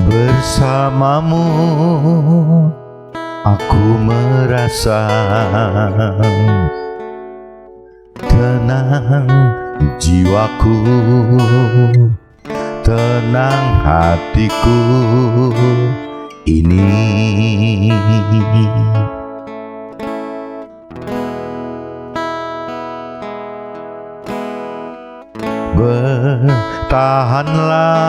Bersamamu aku merasa tenang jiwaku, tenang hatiku ini. Bertahanlah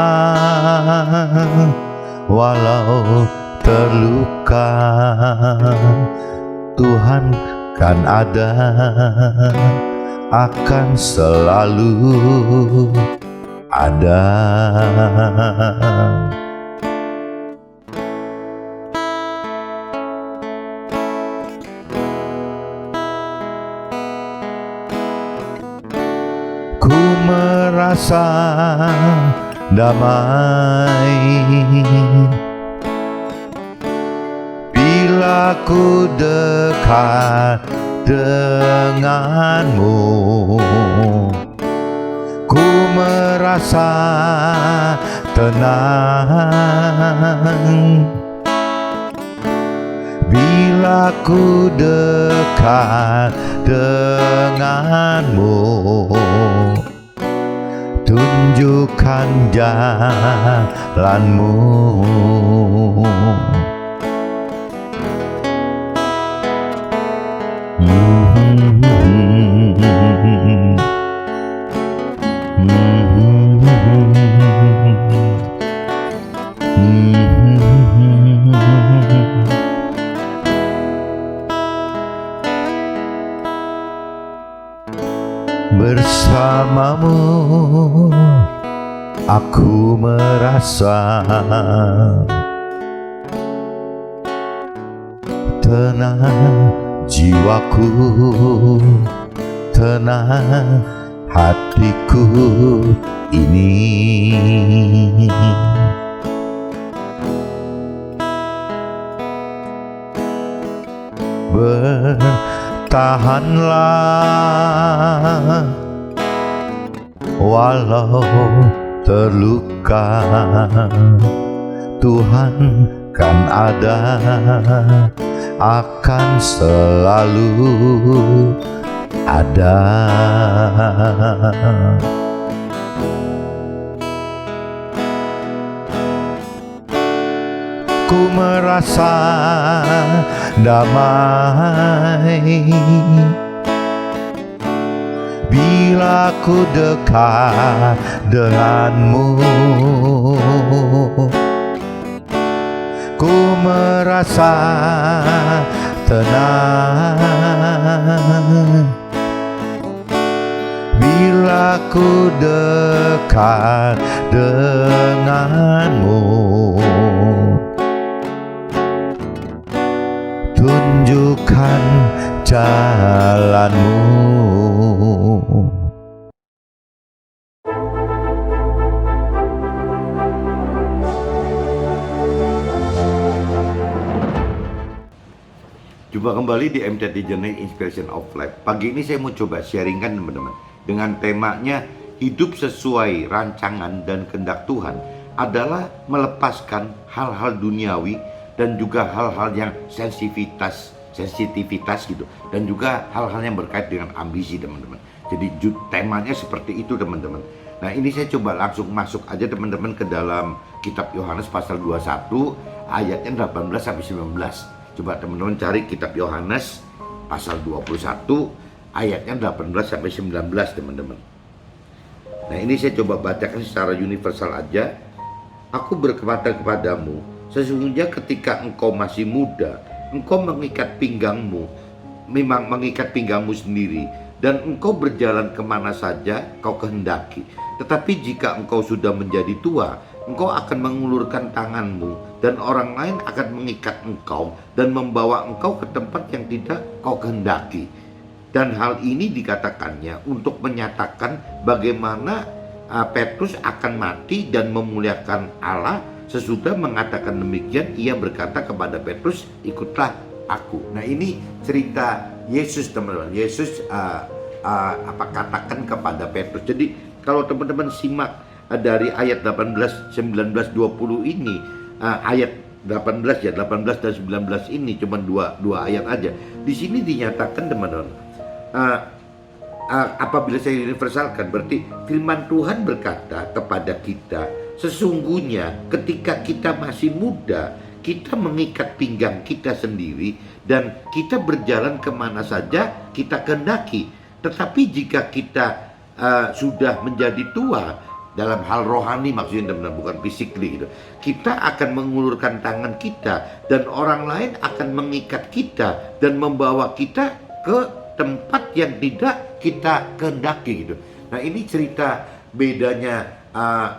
walau terluka, Tuhan kan ada, akan selalu ada. Ku merasa damai bila ku dekat denganmu. Ku merasa tenang bila ku dekat denganmu. Tunjukkan jalanmu. Bersamamu aku merasa tenang jiwaku, tenang hatiku ini. Bertahanlah walau terluka, Tuhan kan ada, akan selalu ada. Ku merasa damai bila ku dekat denganmu. Ku merasa tenang bila ku dekat denganmu. Tunjukkan jalanmu. Jumpa kembali di MCT Journey Inspiration of Life. Pagi ini saya mau coba sharingkan teman-teman dengan temanya hidup sesuai rancangan dan kehendak Tuhan adalah melepaskan hal-hal duniawi dan juga hal-hal yang sensitivitas gitu, dan juga hal-hal yang berkait dengan ambisi teman-teman. Jadi temanya seperti itu teman-teman. Nah ini saya coba langsung masuk aja teman-teman ke dalam kitab Yohanes pasal 21 ayatnya 18 sampai 19. Coba teman-teman cari kitab Yohanes pasal 21 ayatnya 18 sampai 19 teman-teman. Nah ini saya coba bacakan secara universal aja. Aku berkata kepadamu, sesungguhnya ketika engkau masih muda, engkau mengikat pinggangmu, memang mengikat pinggangmu sendiri, dan engkau berjalan kemana saja kau kehendaki. Tetapi jika engkau sudah menjadi tua, engkau akan mengulurkan tanganmu, dan orang lain akan mengikat engkau dan membawa engkau ke tempat yang tidak kau kehendaki. Dan hal ini dikatakannya untuk menyatakan bagaimana Petrus akan mati dan memuliakan Allah. Sesudah mengatakan demikian, ia berkata kepada Petrus, ikutlah aku. Nah, ini cerita Yesus, teman-teman. Yesus katakan kepada Petrus. Jadi kalau teman-teman simak dari ayat 18, 19, 20 ini, ayat 18 dan 19 ini cuma dua ayat aja. Di sini dinyatakan, teman-teman, apabila saya universalkan, berarti firman Tuhan berkata kepada kita, sesungguhnya ketika kita masih muda, kita mengikat pinggang kita sendiri dan kita berjalan kemana saja kita kehendaki. Tetapi jika kita sudah menjadi tua, dalam hal rohani maksudnya, teman-teman, bukan physically gitu, kita akan mengulurkan tangan kita dan orang lain akan mengikat kita dan membawa kita ke tempat yang tidak kita kehendaki gitu. Nah, ini cerita bedanya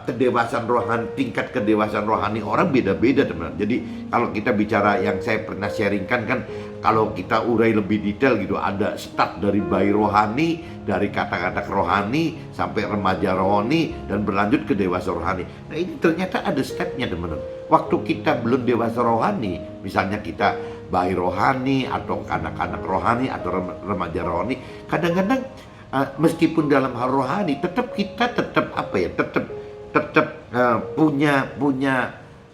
kedewasaan rohani, tingkat kedewasaan rohani orang beda-beda, teman-teman. Jadi kalau kita bicara yang saya pernah sharingkan kan, kalau kita urai lebih detail gitu, ada start dari bayi rohani, dari kata-kata rohani sampai remaja rohani dan berlanjut ke dewasa rohani. Nah, ini ternyata ada stepnya, teman-teman. Waktu kita belum dewasa rohani, misalnya kita bayi rohani atau anak-anak rohani atau remaja rohani, kadang-kadang meskipun dalam hal rohani tetap punya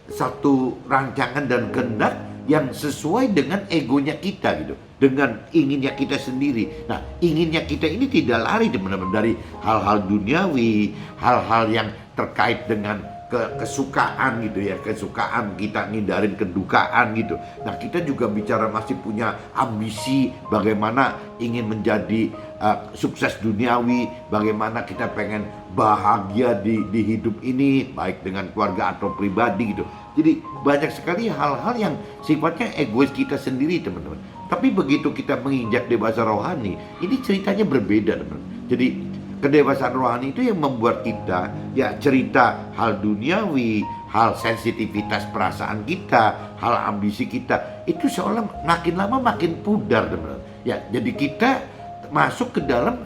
satu rancangan dan kehendak yang sesuai dengan egonya kita gitu, dengan inginnya kita sendiri. Nah, inginnya kita ini tidak lari, teman-teman, dari hal-hal duniawi, hal-hal yang terkait dengan kesukaan gitu ya, kesukaan kita ngindarin kedukaan gitu. Nah, kita juga bicara masih punya ambisi bagaimana ingin menjadi sukses duniawi, bagaimana kita pengen bahagia di hidup ini, baik dengan keluarga atau pribadi gitu. Jadi banyak sekali hal-hal yang sifatnya egois kita sendiri, teman-teman. Tapi begitu kita menginjak dewasa rohani, ini ceritanya berbeda, teman-teman. Jadi kedewasaan rohani itu yang membuat kita ya cerita hal duniawi, hal sensitivitas perasaan kita, hal ambisi kita itu seolah makin lama makin pudar, teman-teman. Ya, jadi kita masuk ke dalam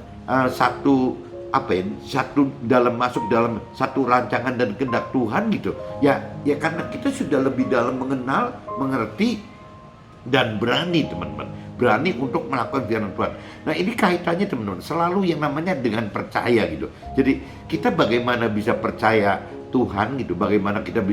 masuk dalam satu rancangan dan kehendak Tuhan gitu. Ya karena kita sudah lebih dalam mengenal, mengerti dan berani, teman-teman. Berani untuk melakukan firman Tuhan. Nah, ini kaitannya, teman-teman, selalu yang namanya dengan percaya gitu. Jadi kita bagaimana bisa percaya Tuhan gitu, bagaimana kita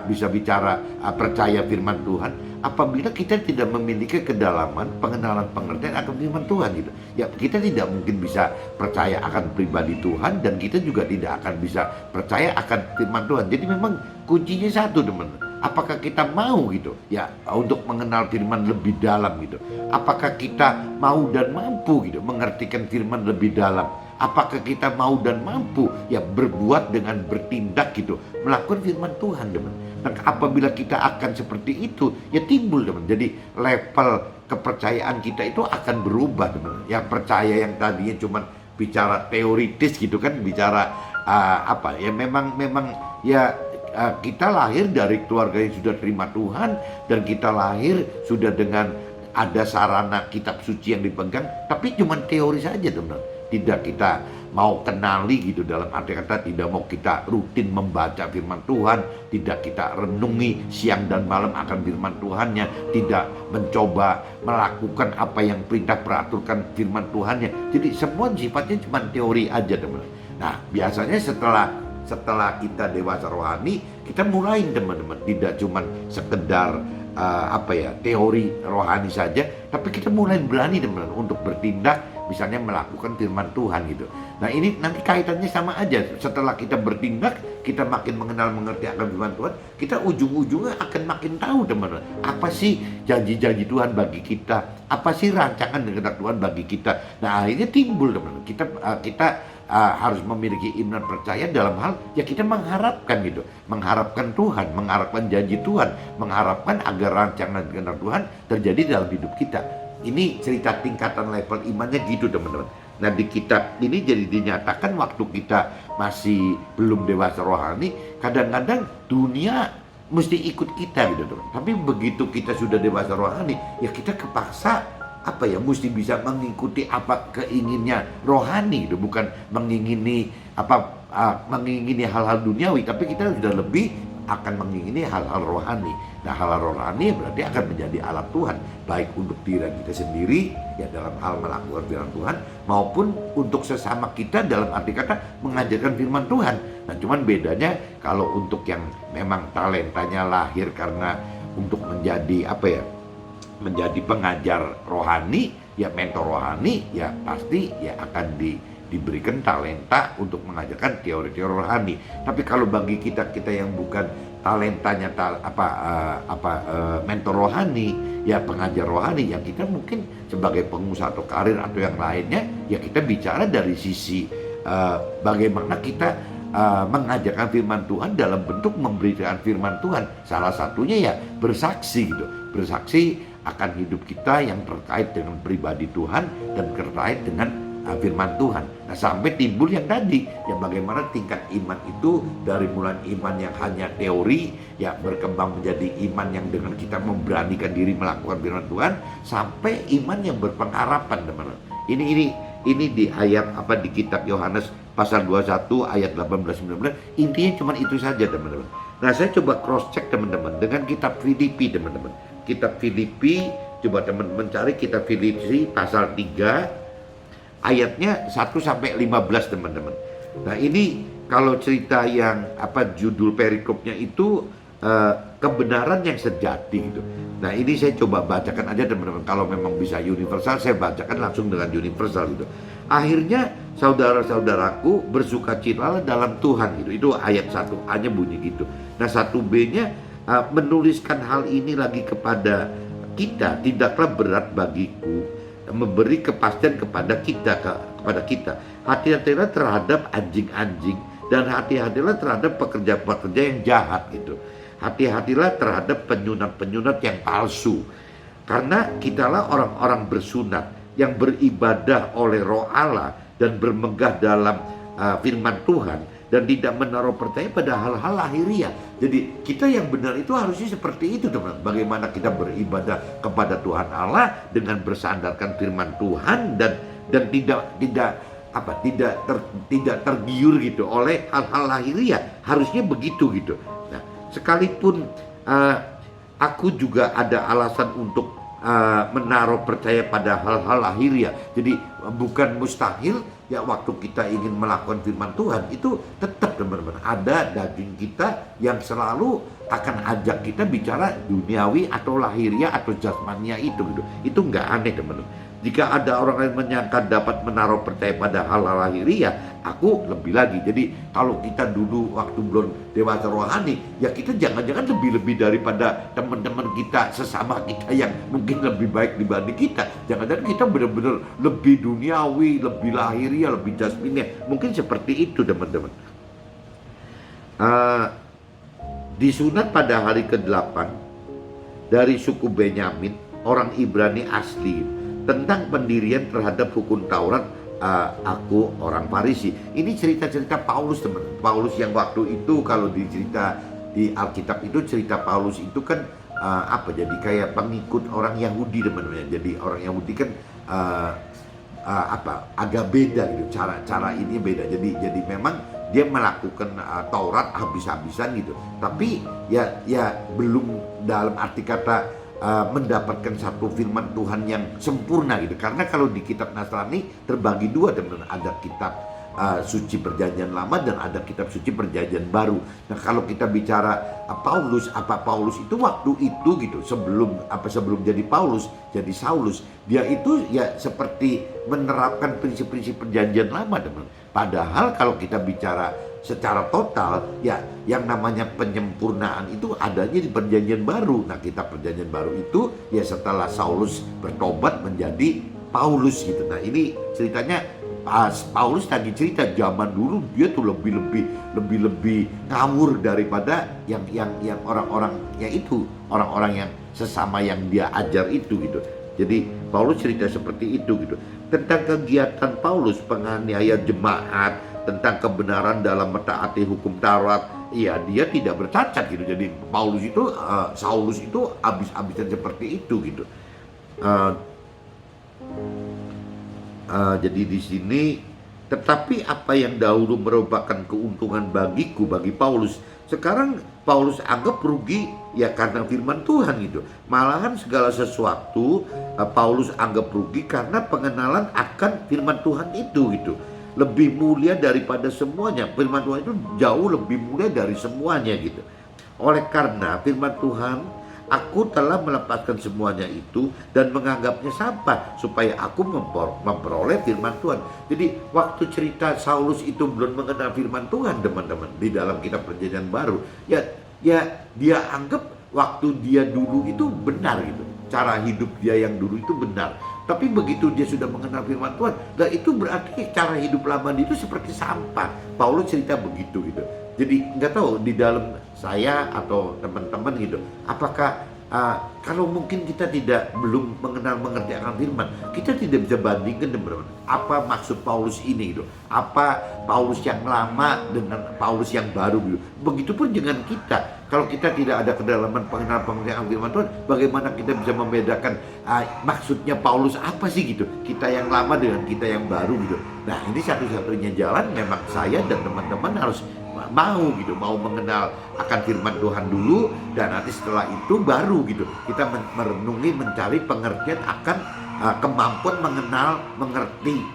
bisa bicara percaya firman Tuhan apabila kita tidak memiliki kedalaman pengenalan pengertian akan firman Tuhan gitu. Ya, kita tidak mungkin bisa percaya akan pribadi Tuhan dan kita juga tidak akan bisa percaya akan firman Tuhan. Jadi memang kuncinya satu, teman-teman. Apakah kita mau gitu ya untuk mengenal firman lebih dalam gitu? Apakah kita mau dan mampu gitu mengertikan firman lebih dalam? Apakah kita mau dan mampu ya berbuat dengan bertindak gitu melakukan firman Tuhan, teman? Dan apabila kita akan seperti itu ya timbul, teman. Jadi level kepercayaan kita itu akan berubah, teman. Yang percaya yang tadinya cuma bicara teoritis gitu kan, bicara memang ya kita lahir dari keluarga yang sudah terima Tuhan dan kita lahir sudah dengan ada sarana kitab suci yang dipegang, tapi cuma teori saja, teman. Tidak kita mau kenali gitu, dalam arti kata tidak mau kita rutin membaca firman Tuhan, tidak kita renungi siang dan malam akan firman Tuhannya, tidak mencoba melakukan apa yang perintah peraturkan firman Tuhannya. Jadi semua sifatnya cuma teori aja, teman. Nah, biasanya setelah kita dewasa rohani, kita mulai, teman-teman, tidak cuma sekedar teori rohani saja, tapi kita mulai berani, teman-teman, untuk bertindak, misalnya melakukan firman Tuhan gitu. Nah, ini nanti kaitannya sama aja. Setelah kita bertindak, kita makin mengenal mengerti akan firman Tuhan, kita ujung-ujungnya akan makin tahu, teman-teman, apa sih janji-janji Tuhan bagi kita, apa sih rancangan dan kehendak Tuhan bagi kita. Nah, akhirnya timbul, teman-teman, kita harus memiliki iman percaya dalam hal ya kita mengharapkan gitu, mengharapkan Tuhan, mengharapkan janji Tuhan, mengharapkan agar rancangan kehendak Tuhan terjadi dalam hidup kita. Ini cerita tingkatan level imannya gitu, teman-teman. Nah, di kitab ini jadi dinyatakan waktu kita masih belum dewasa rohani, kadang-kadang dunia mesti ikut kita gitu, teman. Tapi begitu kita sudah dewasa rohani, ya kita kepaksa mesti bisa mengikuti apa keinginnya rohani itu, bukan mengingini mengingini hal-hal duniawi, tapi kita sudah lebih akan mengingini hal-hal rohani. Nah, hal-hal rohani berarti akan menjadi alat Tuhan, baik untuk diri kita sendiri ya dalam hal melakukan firman Tuhan, maupun untuk sesama kita dalam arti kata mengajarkan firman Tuhan. Nah, cuman bedanya kalau untuk yang memang talentanya lahir karena untuk menjadi menjadi pengajar rohani, ya mentor rohani, ya pasti ya akan diberikan talenta untuk mengajarkan teori-teori rohani. Tapi kalau bagi kita yang bukan talentanya mentor rohani, ya pengajar rohani, ya kita mungkin sebagai pengusaha atau karir atau yang lainnya, ya kita bicara dari sisi bagaimana kita mengajarkan firman Tuhan dalam bentuk memberikan firman Tuhan. Salah satunya ya bersaksi gitu, bersaksi akan hidup kita yang terkait dengan pribadi Tuhan dan terkait dengan firman Tuhan. Nah, sampai timbul yang tadi, yang bagaimana tingkat iman itu dari mulai iman yang hanya teori, ya berkembang menjadi iman yang dengan kita memberanikan diri melakukan firman Tuhan, sampai iman yang berpengharapan, teman-teman. Ini di ayat di kitab Yohanes pasal 21 ayat 18-19, intinya cuma itu saja, teman-teman. Nah, saya coba cross check, teman-teman, dengan kitab Filipi, teman-teman. Kitab Filipi, coba teman-teman cari kitab Filipi pasal 3 ayatnya 1-15, teman-teman. Nah, ini kalau cerita yang judul perikopnya itu kebenaran yang sejati gitu. Nah, ini saya coba bacakan aja, teman-teman. Kalau memang bisa universal, saya bacakan langsung dengan universal gitu. Akhirnya saudara-saudaraku, bersukacitalah dalam Tuhan gitu. Itu ayat 1A-nya bunyi gitu. Nah, 1B-nya menuliskan hal ini lagi kepada kita, tidaklah berat bagiku memberi kepastian kepada kita. Hati-hatilah terhadap anjing-anjing dan hati-hatilah terhadap pekerja-pekerja yang jahat gitu. Hati-hatilah terhadap penyunat-penyunat yang palsu. Karena kitalah orang-orang bersunat yang beribadah oleh Roh Allah dan bermegah dalam firman Tuhan dan tidak menaruh percaya pada hal-hal lahiriah. Jadi kita yang benar itu harusnya seperti itu, teman. Bagaimana kita beribadah kepada Tuhan Allah dengan bersandarkan firman Tuhan dan tidak tergiur gitu oleh hal-hal lahiriah. Harusnya begitu gitu. Nah, sekalipun aku juga ada alasan untuk menaruh percaya pada hal-hal lahiriah. Jadi bukan mustahil ya waktu kita ingin melakukan firman Tuhan itu tetap, teman-teman, ada daging kita yang selalu akan ajak kita bicara duniawi atau lahiriah atau jasmania itu gitu. Itu nggak aneh, teman-teman. Jika ada orang yang menyangka dapat menaruh percaya pada hal-hal lahiriah, aku lebih lagi. Jadi kalau kita dulu waktu belum dewasa rohani, ya kita jangan-jangan lebih-lebih daripada teman-teman kita, sesama kita yang mungkin lebih baik dibanding kita. Jangan-jangan kita benar-benar lebih duniawi, lebih lahiriah, lebih jasmania. Mungkin seperti itu, teman-teman. Disunat pada hari ke-8 dari suku Benyamin, orang Ibrani asli, tentang pendirian terhadap hukum Taurat, aku orang Farisi. Ini cerita-cerita Paulus, teman. Paulus yang waktu itu kalau dicerita di Alkitab itu, cerita Paulus itu kan jadi kayak pengikut orang Yahudi, teman-teman. Jadi orang Yahudi kan agak beda gitu, cara ini beda. Jadi memang dia melakukan Taurat habis-habisan gitu. Tapi ya belum dalam arti kata mendapatkan satu firman Tuhan yang sempurna gitu. Karena kalau di kitab Nasrani terbagi dua, teman-teman. Ada kitab suci perjanjian lama dan ada kitab suci perjanjian baru. Nah, kalau kita bicara Paulus itu waktu itu gitu, sebelum jadi Paulus, jadi Saulus, dia itu ya seperti menerapkan prinsip-prinsip perjanjian lama, teman. Padahal kalau kita bicara secara total, ya yang namanya penyempurnaan itu adanya di perjanjian baru. Nah, kitab perjanjian baru itu ya setelah Saulus bertobat menjadi Paulus gitu. Nah, ini ceritanya Paulus tadi cerita zaman dulu dia tuh lebih ngawur daripada yang orang-orang yaitu orang-orang yang sesama yang dia ajar itu gitu. Jadi Paulus cerita seperti itu gitu. Tentang kegiatan Paulus penganiaya jemaat, tentang kebenaran dalam mentaati hukum Taurat, ya dia tidak bercacat gitu. Jadi Saulus itu habis-habisan seperti itu gitu. Jadi di sini Tetapi apa yang dahulu merupakan keuntungan bagiku, bagi Paulus, sekarang Paulus anggap rugi ya karena firman Tuhan gitu. Malahan segala sesuatu Paulus anggap rugi karena pengenalan akan firman Tuhan itu gitu. Lebih mulia daripada semuanya. Firman Tuhan itu jauh lebih mulia dari semuanya gitu. Oleh karena firman Tuhan, aku telah melepaskan semuanya itu dan menganggapnya sampah supaya aku memperoleh firman Tuhan. Jadi waktu cerita Saulus itu belum mengenal firman Tuhan, teman-teman, di dalam kitab Perjanjian Baru, ya dia anggap waktu dia dulu itu benar gitu. Cara hidup dia yang dulu itu benar. Tapi begitu dia sudah mengenal firman Tuhan, nah itu berarti cara hidup lama dia itu seperti sampah. Paulus cerita begitu gitu. Jadi nggak tahu di dalam saya atau teman-teman gitu, apakah kalau mungkin kita belum mengerti akan firman, kita tidak bisa bandingkan teman-teman apa maksud Paulus ini gitu, apa Paulus yang lama dengan Paulus yang baru gitu. Begitupun dengan kita, kalau kita tidak ada kedalaman pengertian firman Tuhan, bagaimana kita bisa membedakan maksudnya Paulus apa sih gitu, kita yang lama dengan kita yang baru gitu. Nah ini satu-satunya jalan memang saya dan teman-teman harus mau mengenal akan firman Tuhan dulu, dan nanti setelah itu baru gitu kita merenungi, mencari pengertian akan kemampuan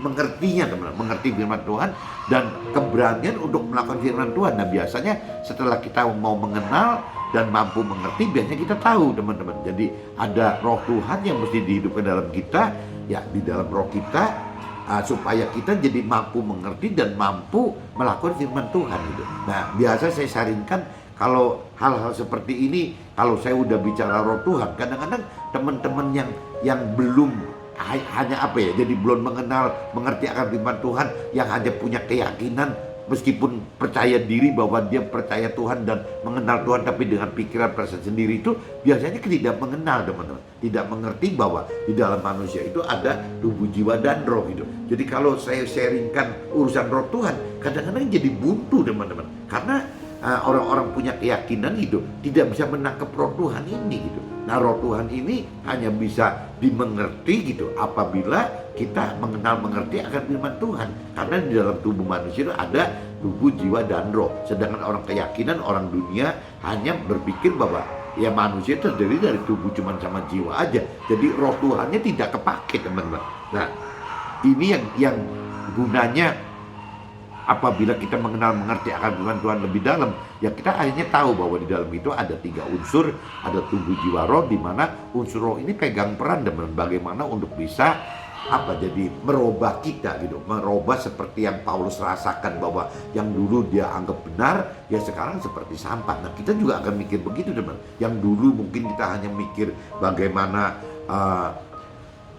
mengertinya teman-teman, mengerti firman Tuhan dan keberanian untuk melakukan firman Tuhan. Nah biasanya setelah kita mau mengenal dan mampu mengerti, biasanya kita tahu teman-teman. Jadi ada roh Tuhan yang mesti dihidupkan dalam kita, ya di dalam roh kita, supaya kita jadi mampu mengerti dan mampu melakukan firman Tuhan gitu. Nah biasa saya saringkan kalau hal-hal seperti ini, kalau saya udah bicara roh Tuhan, kadang-kadang teman-teman yang belum hanya jadi belum mengerti akan firman Tuhan, yang hanya punya keyakinan meskipun percaya diri bahwa dia percaya Tuhan dan mengenal Tuhan, tapi dengan pikiran perasaan sendiri, itu biasanya tidak mengenal teman-teman, tidak mengerti bahwa di dalam manusia itu ada tubuh, jiwa, dan roh gitu. Jadi kalau saya sharingkan urusan roh Tuhan, kadang-kadang jadi buntu teman-teman, karena orang-orang punya keyakinan gitu tidak bisa menangkap roh Tuhan ini gitu. Nah roh Tuhan ini hanya bisa dimengerti gitu apabila kita mengerti akan firman Tuhan, karena di dalam tubuh manusia itu ada tubuh, jiwa, dan roh. Sedangkan orang keyakinan, orang dunia hanya berpikir bahwa ya manusia terdiri dari tubuh cuma sama jiwa aja, jadi roh Tuhannya tidak kepake teman-teman. Nah ini yang gunanya apabila kita mengerti akan firman Tuhan lebih dalam, ya kita akhirnya tahu bahwa di dalam itu ada 3 unsur, ada tubuh, jiwa, roh, di mana unsur roh ini pegang peran teman, bagaimana untuk bisa jadi merubah kita gitu, merubah seperti yang Paulus rasakan bahwa yang dulu dia anggap benar, ya sekarang seperti sampah. Nah kita juga akan mikir begitu teman, yang dulu mungkin kita hanya mikir bagaimana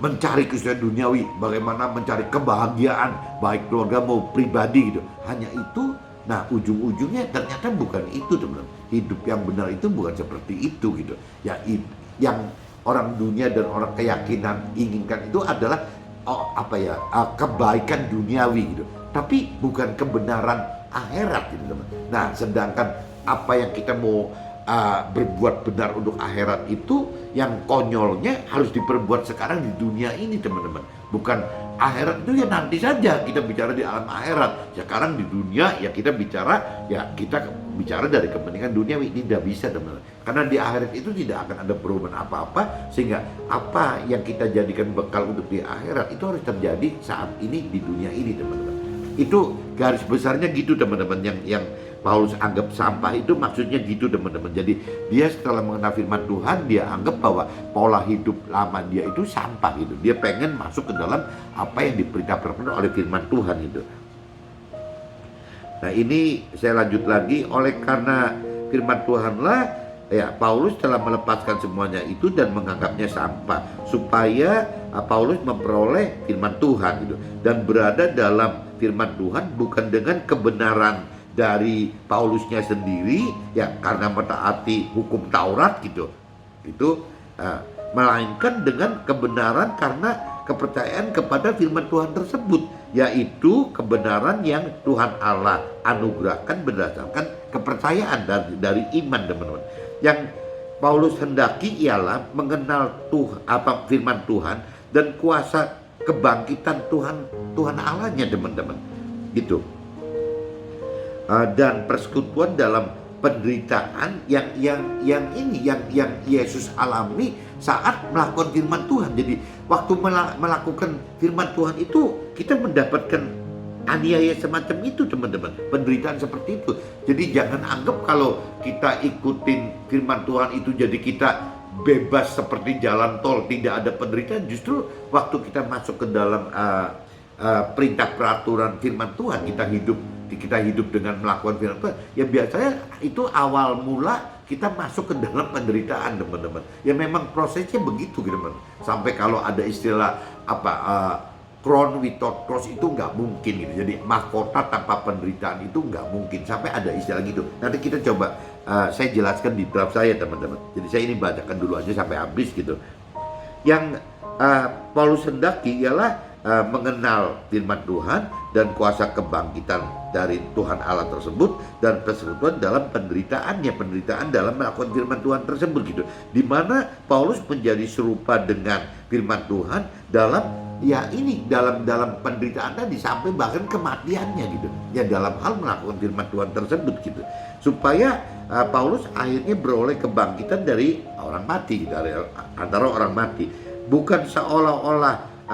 mencari kesulitan duniawi, bagaimana mencari kebahagiaan baik keluarga mau pribadi gitu, hanya itu. Nah ujung-ujungnya ternyata bukan itu teman. Hidup yang benar itu bukan seperti itu gitu. Ya yang orang dunia dan orang keyakinan inginkan itu adalah kebaikan duniawi gitu, tapi bukan kebenaran akhirat gitu teman. Nah sedangkan apa yang kita mau berbuat benar untuk akhirat itu, yang konyolnya harus diperbuat sekarang di dunia ini teman-teman. Bukan akhirat itu ya nanti saja kita bicara di alam akhirat, sekarang di dunia ya kita bicara dari kepentingan duniawi. Tidak bisa teman-teman, karena di akhirat itu tidak akan ada perubahan apa-apa, sehingga apa yang kita jadikan bekal untuk di akhirat itu harus terjadi saat ini di dunia ini teman-teman. Itu garis besarnya gitu teman-teman, yang Paulus anggap sampah itu maksudnya gitu teman-teman. Jadi dia setelah mengenal firman Tuhan, dia anggap bahwa pola hidup lama dia itu sampah gitu. Dia pengen masuk ke dalam apa yang diperintahkan oleh firman Tuhan itu. Nah ini saya lanjut lagi, oleh karena firman Tuhanlah ya Paulus telah melepaskan semuanya itu dan menganggapnya sampah, supaya Paulus memperoleh firman Tuhan gitu, dan berada dalam firman Tuhan bukan dengan kebenaran dari Paulusnya sendiri ya karena mentaati hukum Taurat gitu, melainkan dengan kebenaran karena kepercayaan kepada firman Tuhan tersebut, yaitu kebenaran yang Tuhan Allah anugerahkan berdasarkan kepercayaan dari iman teman-teman. Yang Paulus hendaki ialah mengenal firman Tuhan dan kuasa kebangkitan Tuhan Allahnya teman-teman. gitu. Dan persekutuan dalam penderitaan yang Yesus alami saat melakukan firman Tuhan. Jadi waktu melakukan firman Tuhan itu kita mendapatkan aniaya semacam itu, teman-teman, penderitaan seperti itu. Jadi jangan anggap kalau kita ikutin firman Tuhan itu jadi kita bebas seperti jalan tol, tidak ada penderitaan. Justru waktu kita masuk ke dalam perintah peraturan firman Tuhan, kita hidup dengan melakukan firman Tuhan, ya biasanya itu awal mula kita masuk ke dalam penderitaan, teman-teman. Ya memang prosesnya begitu, teman-teman. Sampai kalau ada istilah crown without cross itu nggak mungkin gitu. Jadi mahkota tanpa penderitaan itu nggak mungkin. Sampai ada istilah gitu. Nanti kita coba saya jelaskan di draft saya, teman-teman. Jadi saya ini bacakan dulu aja sampai habis gitu. Yang Paulus hendaki ialah mengenal firman Tuhan dan kuasa kebangkitan dari Tuhan Allah tersebut, dan persekutuan dalam penderitaan dalam melakukan firman Tuhan tersebut gitu. Di mana Paulus menjadi serupa dengan firman Tuhan dalam dalam penderitaan tadi sampai bahkan kematiannya gitu. Ya dalam hal melakukan firman Tuhan tersebut gitu. Supaya Paulus akhirnya beroleh kebangkitan dari orang mati, dari antara orang mati. Bukan seolah-olah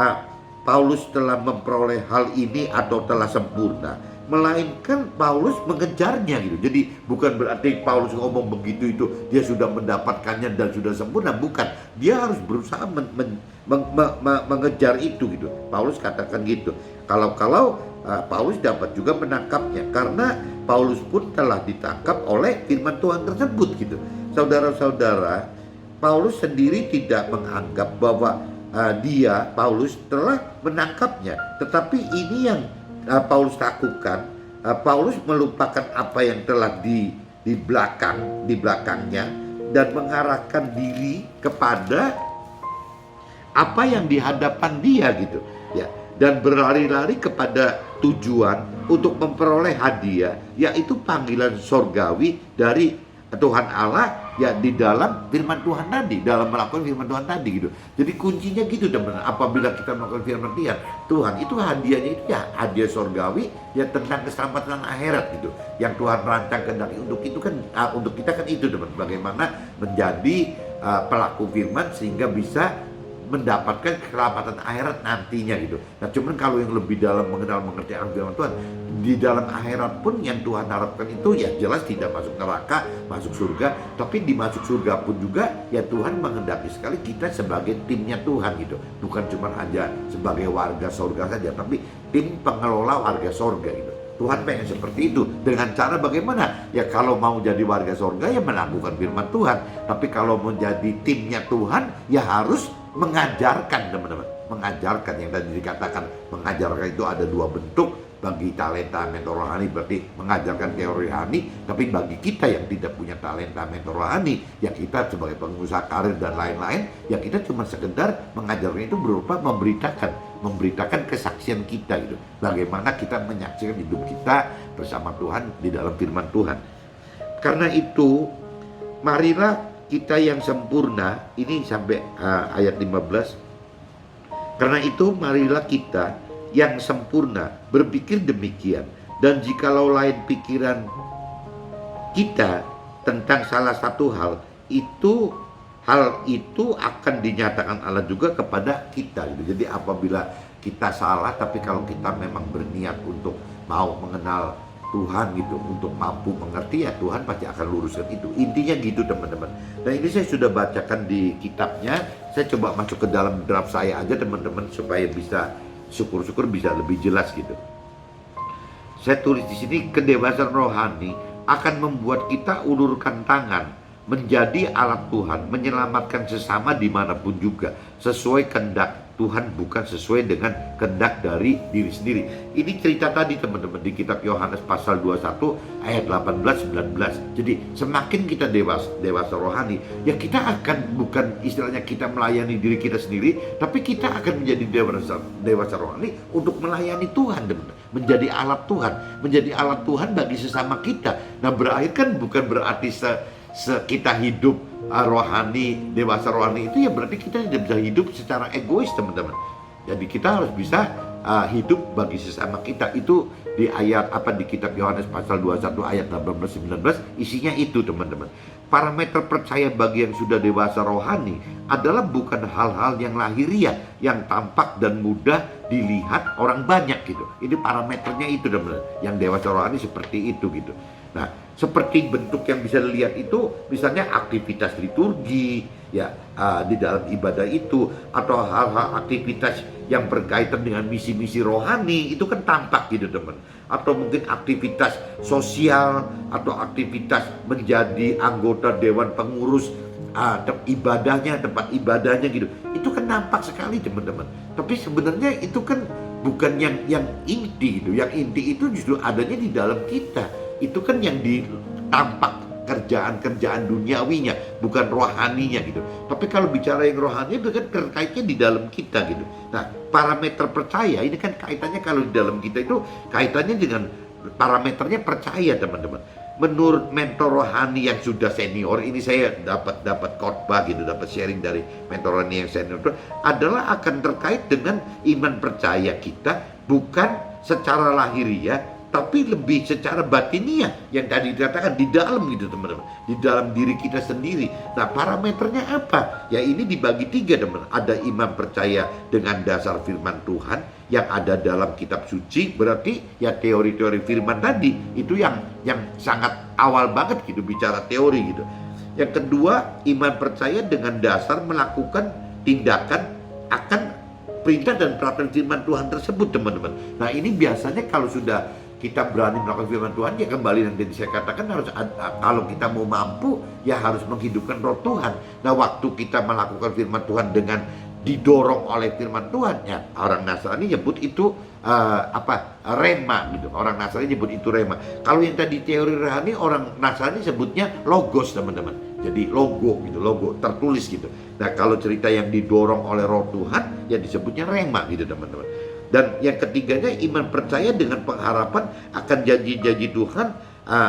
Paulus telah memperoleh hal ini atau telah sempurna, melainkan Paulus mengejarnya gitu. Jadi bukan berarti Paulus ngomong begitu itu dia sudah mendapatkannya dan sudah sempurna, bukan. Dia harus berusaha mengejar itu gitu. Paulus katakan gitu. Kalau Paulus dapat juga menangkapnya, karena Paulus pun telah ditangkap oleh firman Tuhan tersebut gitu. Saudara-saudara, Paulus sendiri tidak menganggap bahwa Paulus telah menangkapnya, tetapi ini yang Paulus lakukan. Paulus melupakan apa yang telah di belakangnya dan mengarahkan diri kepada apa yang di hadapan dia gitu ya, dan berlari-lari kepada tujuan untuk memperoleh hadiah, yaitu panggilan sorgawi dari Tuhan Allah ya di dalam firman Tuhan tadi, dalam melakukan firman Tuhan tadi gitu. Jadi kuncinya gitu, teman-teman. Apabila kita melakukan firman Tuhan, itu hadiahnya itu ya hadiah sorgawi ya tentang keselamatan akhirat gitu. Yang Tuhan rancang kehendaki untuk itu kan, untuk kita kan itu, teman. Bagaimana menjadi pelaku firman sehingga bisa mendapatkan keselamatan akhirat nantinya gitu. Nah cuman kalau yang lebih dalam mengenal mengerti firman Tuhan, di dalam akhirat pun yang Tuhan harapkan itu ya jelas tidak masuk neraka, masuk surga. Tapi di masuk surga pun juga ya Tuhan menghendaki sekali kita sebagai timnya Tuhan gitu. Bukan cuma aja sebagai warga surga saja, tapi tim pengelola warga surga gitu. Tuhan pengen seperti itu. Dengan cara bagaimana? Ya kalau mau jadi warga surga ya melakukan firman Tuhan. Tapi kalau mau jadi timnya Tuhan ya harus mengajarkan, teman-teman. Mengajarkan, yang tadi dikatakan mengajarkan itu ada dua bentuk. Bagi talenta mentor rohani berarti mengajarkan teori rohani, tapi bagi kita yang tidak punya talenta mentor rohani, ya kita sebagai pengusaha karir dan lain-lain, ya kita cuma sekedar mengajarkan itu berupa memberitakan kesaksian kita gitu. Bagaimana kita menyaksikan hidup kita bersama Tuhan di dalam firman Tuhan. Karena itu marilah kita yang sempurna, ini sampai ayat 15. Karena itu marilah kita yang sempurna berpikir demikian, dan jikalau lain pikiran kita tentang salah satu hal itu akan dinyatakan Allah juga kepada kita gitu. Jadi apabila kita salah, tapi kalau kita memang berniat untuk mau mengenal Tuhan gitu, untuk mampu mengerti, ya Tuhan pasti akan luruskan itu. Intinya gitu, teman-teman. Nah ini saya sudah bacakan di kitabnya. Saya coba masuk ke dalam draft saya aja, teman-teman, supaya bisa syukur-syukur bisa lebih jelas gitu. Saya tulis di sini, kedewasaan rohani akan membuat kita ulurkan tangan, menjadi alat Tuhan, menyelamatkan sesama dimanapun juga, sesuai kehendak Tuhan, bukan sesuai dengan kehendak dari diri sendiri. Ini cerita tadi, teman-teman, di kitab Yohanes pasal 21 ayat 18-19. Jadi semakin kita dewasa rohani, ya kita akan, bukan istilahnya kita melayani diri kita sendiri, tapi kita akan menjadi dewasa rohani untuk melayani Tuhan, teman-teman. Menjadi alat Tuhan bagi sesama kita. Nah berakhir kan bukan berarti kita hidup rohani, dewasa rohani itu ya berarti kita tidak bisa hidup secara egois, teman-teman. Jadi kita harus bisa hidup bagi sesama kita. Itu di ayat di kitab Yohanes pasal 21 ayat 18-19 isinya itu teman-teman. Parameter percaya bagi yang sudah dewasa rohani adalah bukan hal-hal yang lahiriah yang tampak dan mudah dilihat orang banyak gitu. Ini parameternya itu teman-teman. Yang dewasa rohani seperti itu gitu. Nah, seperti bentuk yang bisa dilihat itu misalnya aktivitas liturgi ya di dalam ibadah itu, atau hal-hal aktivitas yang berkaitan dengan misi-misi rohani itu kan tampak gitu teman. Atau mungkin aktivitas sosial atau aktivitas menjadi anggota dewan pengurus tempat ibadahnya gitu. Itu kan nampak sekali teman-teman. Tapi sebenarnya itu kan bukan yang inti gitu. Yang inti itu justru adanya di dalam kita. Itu kan yang ditampak kerjaan-kerjaan duniawinya, bukan rohaninya gitu. Tapi kalau bicara yang rohani itu kan terkaitnya di dalam kita gitu. Nah, parameter percaya ini kan kaitannya kalau di dalam kita itu kaitannya dengan parameternya percaya teman-teman. Menurut mentor rohani yang sudah senior, ini saya dapat khotbah gitu, dapat sharing dari mentor rohani yang senior itu adalah akan terkait dengan iman percaya kita bukan secara lahiriah, tapi lebih secara batiniah yang tadi dikatakan di dalam gitu teman-teman, di dalam diri kita sendiri. Nah, parameternya apa? Ya ini dibagi 3 teman. Ada iman percaya dengan dasar firman Tuhan yang ada dalam kitab suci, berarti ya teori-teori firman tadi itu yang sangat awal banget gitu bicara teori gitu. Yang kedua, iman percaya dengan dasar melakukan tindakan akan perintah dan peraturan firman Tuhan tersebut teman-teman. Nah, ini biasanya kalau sudah kita berani melakukan firman Tuhan, ya kembali yang tadi saya katakan harus kalau kita mau mampu ya harus menghidupkan roh Tuhan. Nah, waktu kita melakukan firman Tuhan dengan didorong oleh firman Tuhan, ya orang Nasrani nyebut itu rema gitu. Orang Nasrani nyebut itu rema. Kalau yang tadi teori rohani, orang Nasrani sebutnya logos teman-teman. Jadi logo gitu, logo tertulis gitu. Nah, kalau cerita yang didorong oleh roh Tuhan ya disebutnya rema gitu teman-teman. Dan yang ketiganya iman percaya dengan pengharapan akan janji-janji Tuhan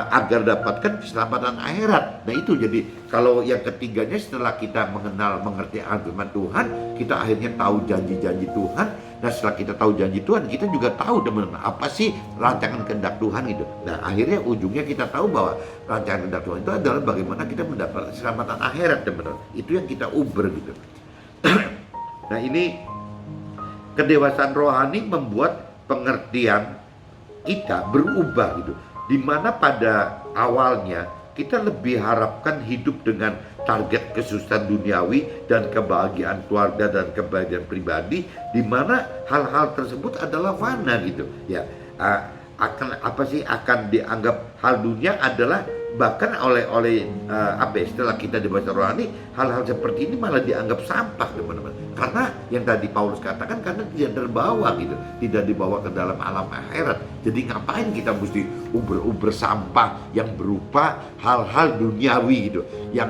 agar dapatkan keselamatan akhirat. Nah itu jadi kalau yang ketiganya setelah kita mengerti firman Tuhan, kita akhirnya tahu janji-janji Tuhan. Nah setelah kita tahu janji Tuhan, kita juga tahu teman-teman apa sih rancangan kehendak Tuhan gitu. Nah akhirnya ujungnya kita tahu bahwa rancangan kehendak Tuhan itu adalah bagaimana kita mendapatkan keselamatan akhirat teman-teman. Itu yang kita uber gitu. Nah ini kedewasaan rohani membuat pengertian kita berubah gitu. Dimana pada awalnya kita lebih harapkan hidup dengan target kesuksesan duniawi dan kebahagiaan keluarga dan kebahagiaan pribadi, dimana hal-hal tersebut adalah fana gitu ya. Akan dianggap hal dunia adalah bahkan oleh setelah kita dewasa rohani, hal-hal seperti ini malah dianggap sampah teman-teman. Karena yang tadi Paulus katakan, karena tidak terbawa gitu, tidak dibawa ke dalam alam akhirat. Jadi ngapain kita mesti uber-uber sampah yang berupa hal-hal duniawi gitu, yang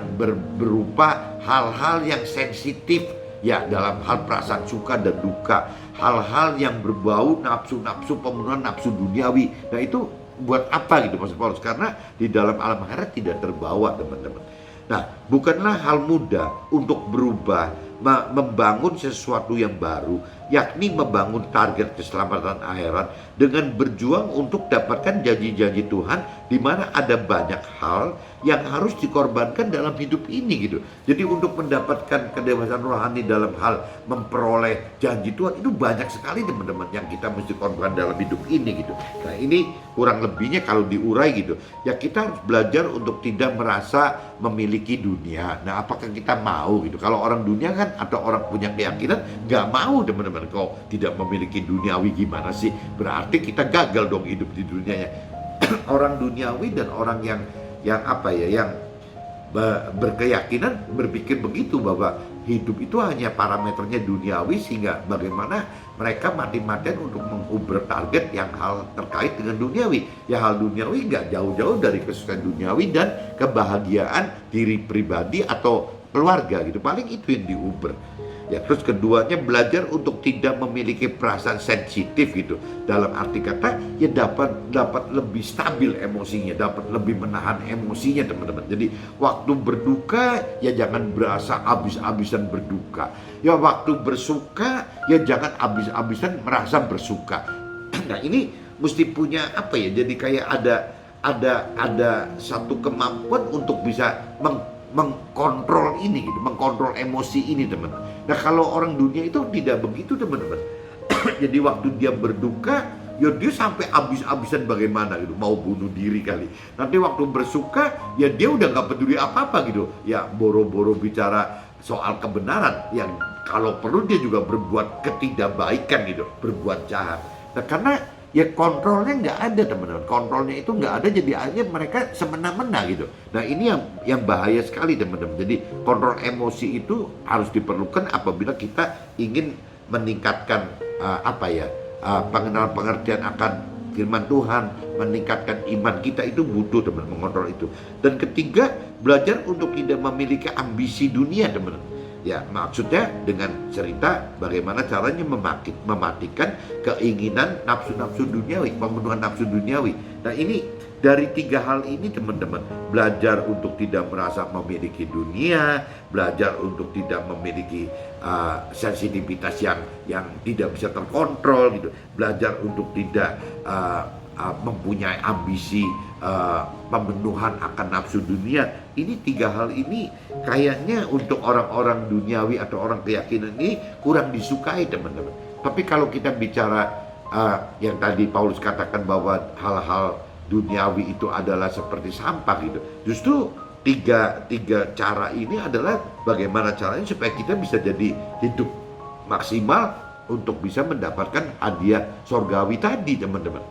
berupa hal-hal yang sensitif ya dalam hal perasaan suka dan duka, hal-hal yang berbau nafsu-nafsu, pemenuhan nafsu duniawi. Nah itu buat apa gitu maksud Paulus? Karena di dalam alam akhirat tidak terbawa teman-teman. Nah bukanlah hal mudah untuk berubah, membangun sesuatu yang baru, yakni membangun target keselamatan akhirat dengan berjuang untuk dapatkan janji-janji Tuhan, di mana ada banyak hal yang harus dikorbankan dalam hidup ini gitu. Jadi untuk mendapatkan kedewasaan rohani dalam hal memperoleh janji Tuhan itu banyak sekali teman-teman yang kita mesti korbankan dalam hidup ini gitu. Nah ini kurang lebihnya kalau diurai gitu ya, kita harus belajar untuk tidak merasa memiliki dunia. Nah apakah kita mau gitu? Kalau orang dunia kan atau orang punya keyakinan nggak mau teman-teman, kok tidak memiliki duniawi gimana sih? Berarti kita gagal dong hidup di dunianya. Orang duniawi dan orang yang berkeyakinan berpikir begitu, bahwa hidup itu hanya parameternya duniawi, sehingga bagaimana mereka mati-matian untuk menguber target yang hal terkait dengan duniawi. Ya hal duniawi nggak jauh-jauh dari kesuksesan duniawi dan kebahagiaan diri pribadi atau keluarga gitu. Paling itu yang diuber. Ya, terus keduanya belajar untuk tidak memiliki perasaan sensitif gitu. Dalam arti kata ya dapat lebih stabil emosinya, dapat lebih menahan emosinya teman-teman. Jadi waktu berduka ya jangan berasa habis-habisan berduka. Ya waktu bersuka ya jangan habis-habisan merasa bersuka. Nah ini mesti punya apa ya? Jadi kayak ada satu kemampuan untuk bisa mengkontrol ini gitu, mengkontrol emosi ini teman-teman. Nah kalau orang dunia itu tidak begitu teman-teman. Jadi waktu dia berduka, ya dia sampai habis-habisan bagaimana gitu, mau bunuh diri kali. Nanti waktu bersuka, ya dia udah nggak peduli apa-apa gitu. Ya boro-boro bicara soal kebenaran, yang kalau perlu dia juga berbuat ketidakbaikan gitu, berbuat jahat. Nah karena ya kontrolnya nggak ada teman-teman, kontrolnya itu nggak ada, jadi akhirnya mereka semena-mena gitu. Nah ini yang bahaya sekali teman-teman. Jadi kontrol emosi itu harus diperlukan apabila kita ingin meningkatkan pengenalan pengertian akan firman Tuhan, meningkatkan iman kita, itu butuh teman mengontrol itu. Dan ketiga, belajar untuk tidak memiliki ambisi dunia teman. Ya maksudnya dengan cerita bagaimana caranya mematikan keinginan nafsu-nafsu duniawi, pemenuhan nafsu duniawi. Nah ini dari tiga hal ini teman-teman, belajar untuk tidak merasa memiliki dunia, belajar untuk tidak memiliki sensitivitas yang tidak bisa terkontrol gitu, belajar untuk tidak mempunyai ambisi pemenuhan akan nafsu dunia. Ini tiga hal ini kayaknya untuk orang-orang duniawi atau orang keyakinan ini kurang disukai teman-teman. Tapi kalau kita bicara yang tadi Paulus katakan bahwa hal-hal duniawi itu adalah seperti sampah gitu, justru tiga cara ini adalah bagaimana caranya supaya kita bisa jadi hidup maksimal untuk bisa mendapatkan hadiah sorgawi tadi teman-teman,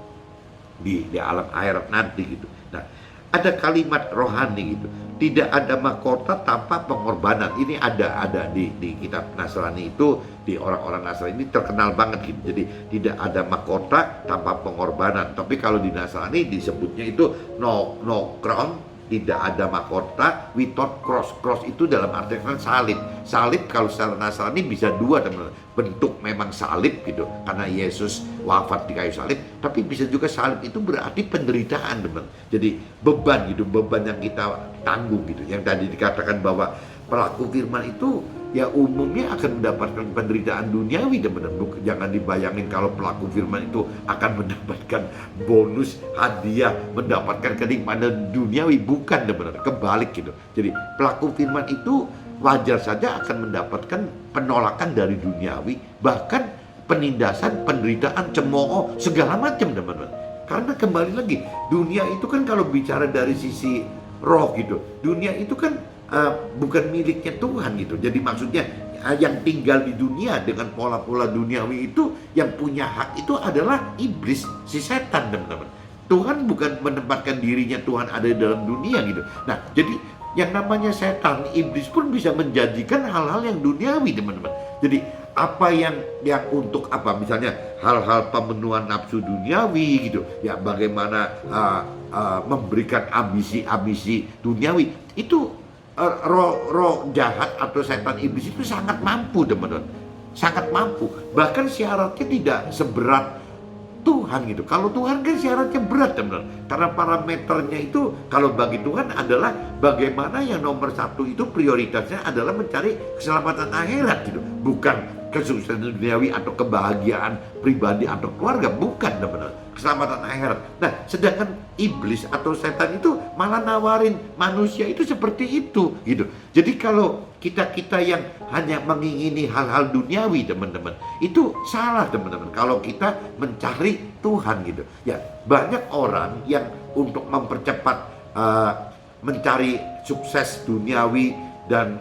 di alam akhirat nanti gitu. Nah, ada kalimat rohani gitu, tidak ada mahkota tanpa pengorbanan. Ini ada di kitab Nasrani itu, di orang-orang Nasrani ini terkenal banget gitu. Jadi tidak ada mahkota tanpa pengorbanan. Tapi kalau di Nasrani disebutnya itu no crown, tidak ada mahkota without cross. Cross itu dalam arti salib. Salib kalau secara Nasrani bisa dua teman, bentuk memang salib gitu karena Yesus wafat di kayu salib, tapi bisa juga salib itu berarti penderitaan teman. Jadi beban gitu, beban yang kita tanggung gitu. Yang tadi dikatakan bahwa pelaku firman itu ya umumnya akan mendapatkan penderitaan duniawi teman-teman. Jangan dibayangin kalau pelaku firman itu akan mendapatkan bonus, hadiah, mendapatkan kenikmatan duniawi. Bukan teman-teman, kebalik gitu. Jadi pelaku firman itu wajar saja akan mendapatkan penolakan dari duniawi, bahkan penindasan, penderitaan, cemooh, segala macam teman-teman. Karena kembali lagi, dunia itu kan kalau bicara dari sisi roh gitu, dunia itu kan bukan miliknya Tuhan gitu. Jadi maksudnya yang tinggal di dunia dengan pola-pola duniawi itu, yang punya hak itu adalah iblis, si setan teman-teman. Tuhan bukan menempatkan dirinya Tuhan ada di dalam dunia gitu. Nah jadi yang namanya setan, iblis pun bisa menjanjikan hal-hal yang duniawi teman-teman. Jadi apa yang untuk apa, misalnya hal-hal pemenuhan nafsu duniawi gitu ya, bagaimana memberikan ambisi duniawi itu, roh jahat atau setan iblis itu sangat mampu teman-teman, sangat mampu. Bahkan syaratnya tidak seberat Tuhan gitu. Kalau Tuhan kan syaratnya berat teman-teman, karena parameternya itu kalau bagi Tuhan adalah bagaimana yang nomor satu itu prioritasnya adalah mencari keselamatan akhirat gitu, bukan kesuksesan duniawi atau kebahagiaan pribadi atau keluarga, bukan teman-teman, keselamatan akhirat. Nah sedangkan iblis atau setan itu malah nawarin manusia itu seperti itu gitu. Jadi kalau kita yang hanya mengingini hal-hal duniawi teman-teman, itu salah teman-teman. Kalau kita mencari Tuhan gitu ya, banyak orang yang untuk mempercepat mencari sukses duniawi dan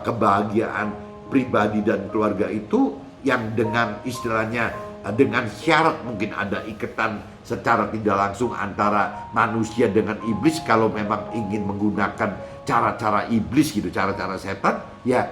kebahagiaan pribadi dan keluarga itu, yang dengan istilahnya dengan syarat mungkin ada ikatan secara tidak langsung antara manusia dengan iblis. Kalau memang ingin menggunakan cara-cara iblis gitu, cara-cara setan, ya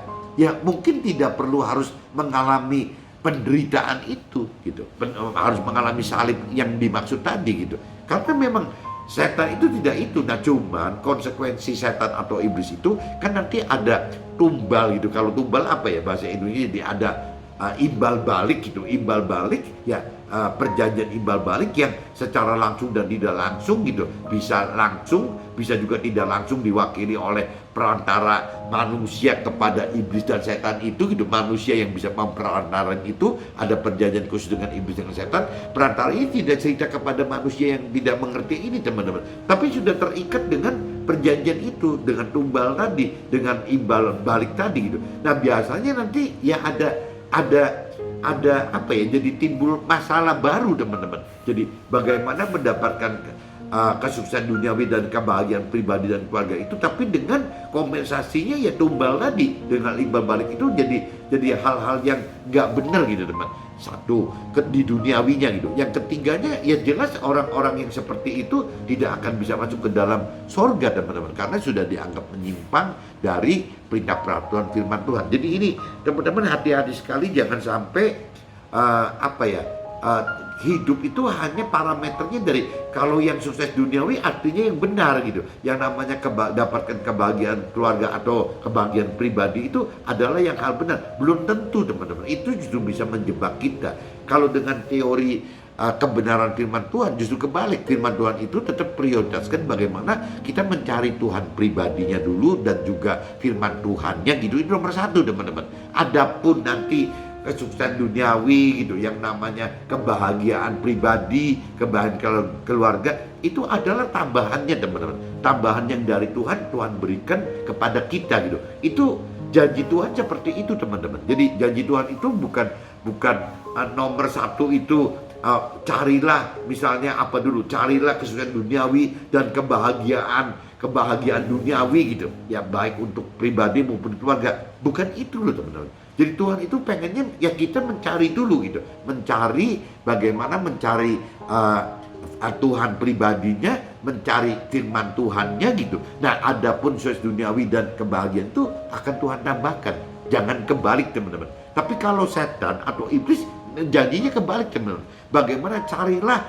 mungkin tidak perlu harus mengalami penderitaan itu gitu, harus mengalami salib yang dimaksud tadi gitu, karena memang setan itu tidak itu. Nah cuman konsekuensi setan atau iblis itu kan nanti ada tumbal gitu. Kalau tumbal apa ya bahasa Indonesia, jadi ada imbal balik gitu. Imbal balik ya perjanjian imbal balik yang secara langsung dan tidak langsung gitu, bisa langsung, bisa juga tidak langsung diwakili oleh perantara manusia kepada iblis dan setan itu gitu. Manusia yang bisa memperantarakan itu, ada perjanjian khusus dengan iblis dan setan. Perantara ini tidak cerita kepada manusia yang tidak mengerti ini teman-teman, tapi sudah terikat dengan perjanjian itu, dengan tumbal tadi, dengan imbal balik tadi gitu. Nah biasanya nanti ya ada apa ya, jadi timbul masalah baru teman-teman. Jadi bagaimana mendapatkan kesuksesan duniawi dan kebahagiaan pribadi dan keluarga itu, tapi dengan kompensasinya ya tumbal tadi, dengan imbal balik itu jadi hal-hal yang nggak benar gitu teman. Satu, di duniawinya gitu. Yang ketiganya ya jelas orang-orang yang seperti itu tidak akan bisa masuk ke dalam sorga teman-teman, karena sudah dianggap menyimpang dari perintah peraturan firman Tuhan. Jadi ini teman-teman hati-hati sekali, jangan sampai hidup itu hanya parameternya dari kalau yang sukses duniawi artinya yang benar gitu. Yang namanya dapatkan kebahagiaan keluarga atau kebahagiaan pribadi itu adalah yang hal benar. Belum tentu teman-teman, itu justru bisa menjebak kita. Kalau dengan teori kebenaran firman Tuhan justru kebalik. Firman Tuhan itu tetap prioritaskan bagaimana kita mencari Tuhan pribadinya dulu dan juga firman Tuhannya gitu. Itu nomor satu teman-teman. Adapun nanti kesuksesan duniawi gitu, yang namanya kebahagiaan pribadi, kebahagiaan keluarga, itu adalah tambahannya teman-teman. Tambahan yang dari Tuhan berikan kepada kita gitu. Itu janji Tuhan seperti itu teman-teman. Jadi janji Tuhan itu bukan nomor satu itu carilah misalnya apa dulu, carilah kesuksesan duniawi dan kebahagiaan duniawi gitu ya, baik untuk pribadi maupun keluarga. Bukan itu loh teman-teman. Jadi Tuhan itu pengennya ya kita mencari dulu gitu, mencari bagaimana mencari Tuhan pribadinya, mencari firman Tuhannya gitu. Nah adapun sukses duniawi dan kebahagiaan itu akan Tuhan tambahkan. Jangan kebalik teman-teman. Tapi kalau setan atau iblis janjinya kebalik teman-teman. Bagaimana carilah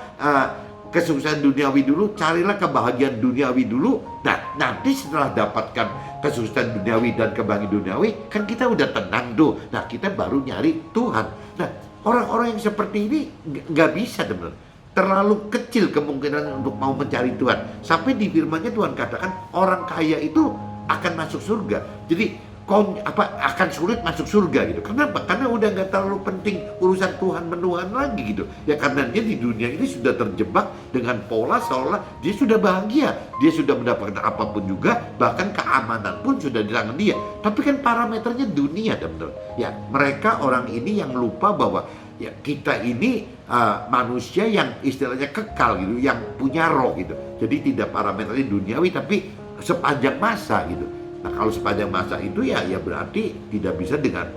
kesuksesan duniawi dulu, carilah kebahagiaan duniawi dulu. Nah nanti setelah dapatkan kesuksesan duniawi dan kebahagiaan duniawi, kan kita udah tenang tuh. Nah kita baru nyari Tuhan. Nah orang-orang yang seperti ini nggak bisa teman-teman. Terlalu kecil kemungkinan untuk mau mencari Tuhan. Sampai di firman-Nya Tuhan katakan orang kaya itu akan masuk surga. Jadi akan sulit masuk surga gitu. Kenapa? Karena udah nggak terlalu penting urusan Tuhan-menuhan lagi gitu. Ya karena dia di dunia ini sudah terjebak dengan pola seolah dia sudah bahagia, dia sudah mendapatkan apapun juga, bahkan keamanan pun sudah di tangan dia. Tapi kan parameternya dunia teman-teman. Ya mereka orang ini yang lupa bahwa ya kita ini manusia yang istilahnya kekal gitu, yang punya roh gitu. Jadi tidak parameternya duniawi tapi sepanjang masa gitu. Nah kalau sepanjang masa itu ya berarti tidak bisa dengan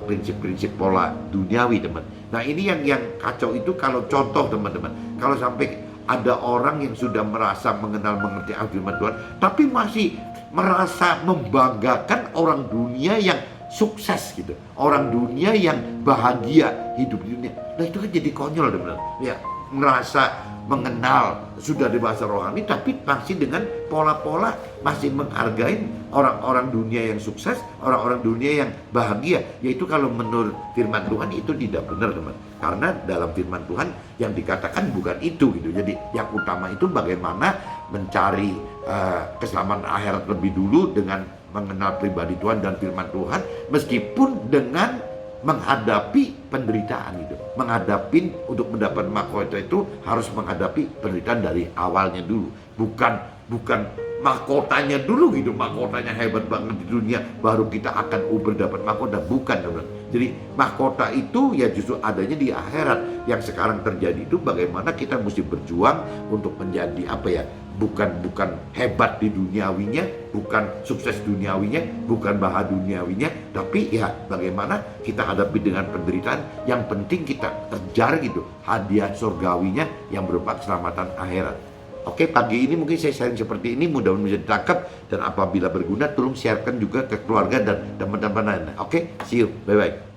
prinsip-prinsip pola duniawi teman. Nah ini yang kacau itu kalau contoh teman-teman, kalau sampai ada orang yang sudah merasa mengerti firman Tuhan, tapi masih merasa membanggakan orang dunia yang sukses gitu, orang dunia yang bahagia hidup di dunia. Nah itu kan jadi konyol teman-teman. Ya merasa mengenal sudah dewasa rohani tapi masih dengan pola-pola masih menghargai orang-orang dunia yang sukses, orang-orang dunia yang bahagia. Yaitu kalau menurut firman Tuhan itu tidak benar teman, karena dalam firman Tuhan yang dikatakan bukan itu gitu. Jadi yang utama itu bagaimana mencari keselamatan akhirat lebih dulu dengan mengenal pribadi Tuhan dan firman Tuhan, meskipun dengan menghadapi penderitaan itu. Menghadapi untuk mendapat mahkota itu harus menghadapi penderitaan dari awalnya dulu. Bukan mahkotanya dulu gitu. Mahkotanya hebat banget di dunia baru kita akan berdapat mahkota. Bukan teman. Jadi mahkota itu ya justru adanya di akhirat. Yang sekarang terjadi itu bagaimana kita mesti berjuang untuk menjadi bukan hebat di duniawinya, bukan sukses duniawinya, bukan bahagia duniawinya, tapi ya bagaimana kita hadapi dengan penderitaan. Yang penting kita kejar gitu hadiah surgawinya yang berupa keselamatan akhirat. Oke, pagi ini mungkin saya sharing seperti ini, mudah-mudahan bisa ditangkap, dan apabila berguna tolong sharekan juga ke keluarga dan teman-teman lain. Oke, see you, bye-bye.